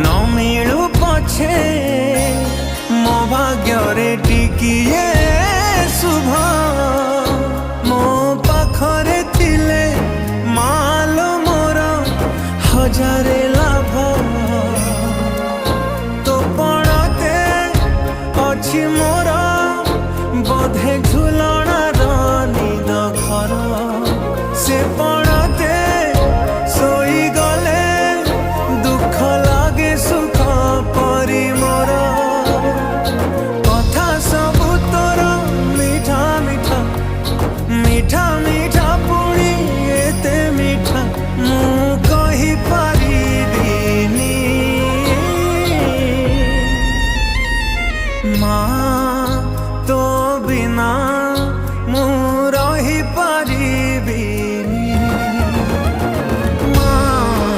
न मिलू पछे मो भाग्य टिकिए शुभ मो पाखरे थिले माल मोर हजारे लाभ तो पड़ते अच्छी मोर